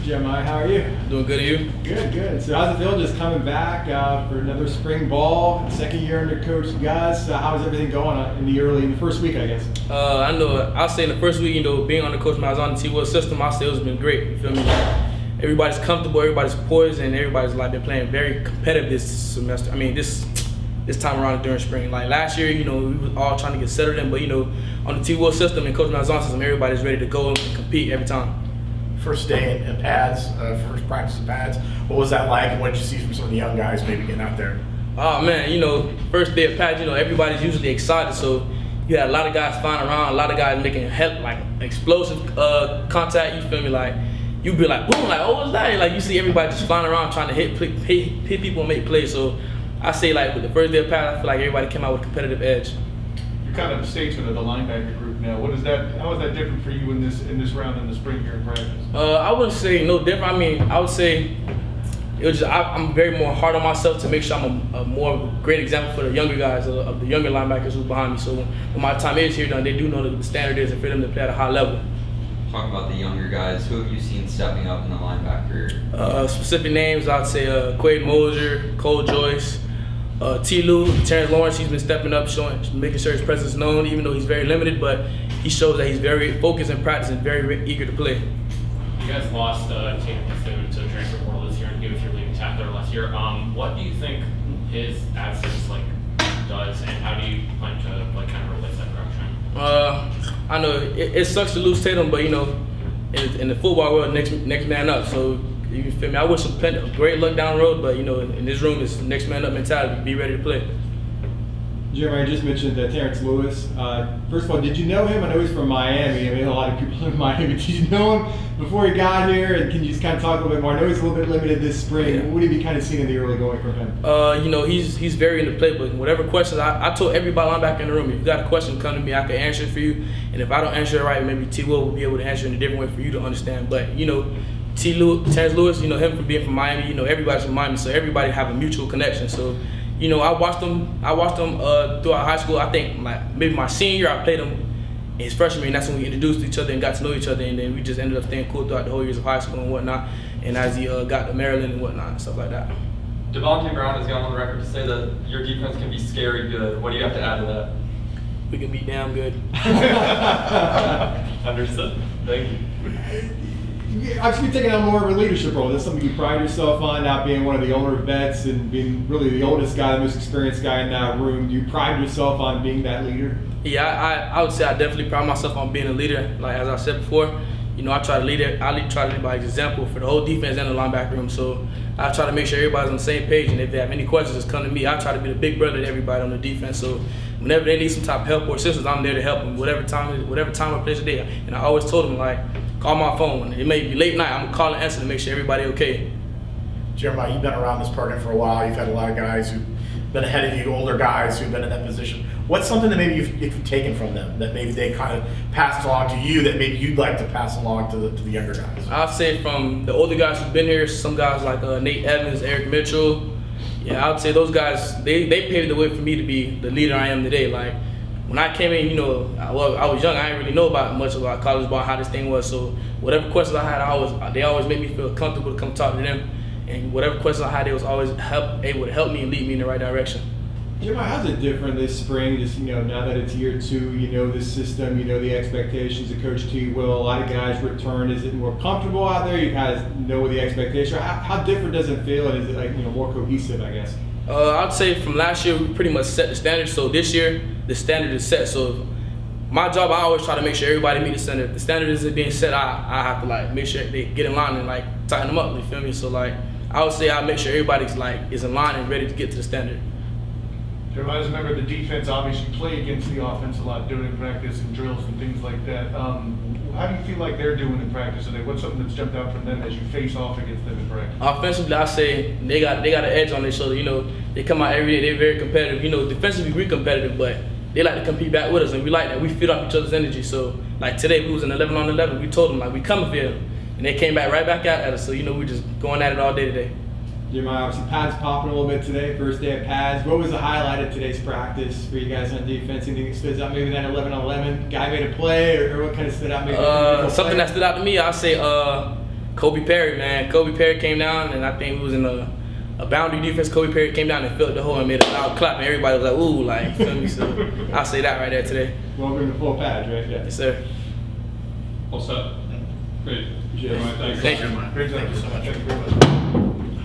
Jeremiah, how are you? Doing good, are you? Good. So how's it feel just coming back for another spring ball, second year under Coach Gus? How's everything going in the first week, I guess? I'll say in the first week, being under Coach Malzahn, the T-Will system, I'll say it's been great. You feel me? Everybody's comfortable, everybody's poised, and everybody's been playing very competitive this semester. This time around during spring. Like last year, we were all trying to get settled in, but on the T-Will system and Coach Malzahn system, everybody's ready to go and compete every time. First day in pads, first practice in pads. What was that like, and what did you see from some of the young guys maybe getting out there? Oh man, first day of pads, everybody's usually excited, so you had a lot of guys flying around, a lot of guys making explosive contact. You feel me? You be like, boom, oh, what's that? And you see everybody just flying around trying to hit people and make plays. So I say with the first day of pads, I feel like everybody came out with a competitive edge. You're kind of a statesman of the linebacker group now. How is that different for you in this round in the spring here in practice? I wouldn't say no different. I would say it was I'm very more hard on myself to make sure I'm a more great example for the younger guys, of the younger linebackers who's behind me. So when my time is here done, they do know that the standard is for them to play at a high level. Talking about the younger guys, who have you seen stepping up in the linebacker? Specific names, I'd say Quade Mosier, Cole Joyce, T. Lou, Terrence Lawrence. He's been stepping up, making sure his presence is known, even though he's very limited, but he shows that he's very focused in practice and very eager to play. You guys lost Tatum to transfer portal this year, and he was your leading tackler last year. What do you think his absence does, and how do you plan to kind of replace that production? I know it sucks to lose Tatum, but in the football world, next man up. So you feel me? I wish him plenty of great luck down the road, but in this room, it's next man up mentality. Be ready to play. Jeremiah, I just mentioned Terrence Lewis. First of all, did you know him? I know he's from Miami. A lot of people live in Miami. Did you know him before he got here? And can you just kind of talk a little bit more? I know he's a little bit limited this spring. Yeah. What have you kind of seen in the early going from him? He's very in the playbook. Whatever questions, I told everybody linebacker in the room, if you got a question, come to me. I can answer it for you. And if I don't answer it right, maybe T-Will will be able to answer it in a different way for you to understand. But Terrence Lewis, him from being from Miami, everybody's from Miami, so everybody have a mutual connection. So I watched him throughout high school. I think maybe my senior year I played him in his freshman year, and that's when we introduced each other and got to know each other, and then we just ended up staying cool throughout the whole years of high school and whatnot, and as he got to Maryland and whatnot and stuff like that. Devontae Brown has gone on the record to say that your defense can be scary good. What do you have to add to that? We can be damn good. Understood. Thank you. Obviously, you're taking on more of a leadership role. That's something you pride yourself on, not being one of the older vets and being really the oldest guy, the most experienced guy in that room. Do you pride yourself on being that leader? Yeah, I would say I definitely pride myself on being a leader. As I said before, I try to lead it. I try to lead by example for the whole defense and the linebacker room. So I try to make sure everybody's on the same page, and if they have any questions, just come to me. I try to be the big brother to everybody on the defense. So whenever they need some type of help or assistance, I'm there to help them, whatever time or place of day. And I always told them call my phone. It may be late night. I'm gonna call and answer to make sure everybody okay. Jeremiah, you've been around this program for a while. You've had a lot of guys who've been ahead of you, older guys who've been in that position. What's something that maybe you've taken from them that maybe they kind of passed along to you that maybe you'd like to pass along to the younger guys? I'd say from the older guys who've been here, some guys like Nate Evans, Eric Mitchell. Yeah, I would say those guys, they paved the way for me to be the leader I am today. When I came in, I was young. I didn't really know much about college ball, how this thing was. So whatever questions I had, they always made me feel comfortable to come talk to them. And whatever questions I had, they was always able to help me and lead me in the right direction. Jeremiah, how's it different this spring? Just now that it's year 2, the system, the expectations of Coach T-Will. A lot of guys return. Is it more comfortable out there? You guys know the expectation. How different does it feel? And is it more cohesive? I guess. I'd say from last year we pretty much set the standard. So this year the standard is set. So my job, I always try to make sure everybody meet the standard. If the standard isn't being set, I have to make sure they get in line and tighten them up. You feel me? So I would say I make sure everybody's is in line and ready to get to the standard. Jeremiah, as a member of the defense, obviously play against the offense a lot during practice and drills and things like that. How do you feel like they're doing in practice today? What's something that's jumped out from them as you face off against them in practice? Offensively, I say they got an edge on their shoulder. They come out every day. They're very competitive. Defensively we're competitive, but they like to compete back with us, and we like that. We feed off each other's energy. So today we was in 11 on 11. We told them we coming for you, and they came back right back at us. So we're just going at it all day today. Jeremiah, obviously pads popping a little bit today, first day of pads. What was the highlight of today's practice for you guys on defense? Anything that stood out? Maybe that 11-on-11 guy made a play, or what kind of stood out? Maybe something that stood out to me, I'd say Kobe Perry, man. Kobe Perry came down, and I think we was in a boundary defense. Kobe Perry came down and filled the hole and made a loud clap, and everybody was like, ooh, like, you feel me? So I'll say that right there today. Welcome to full patch, right? Yeah. Yes, sir. What's up? Great. Yes. Thanks. Thank you. Jeremiah. Great job. Thank you so much. Thank you very much.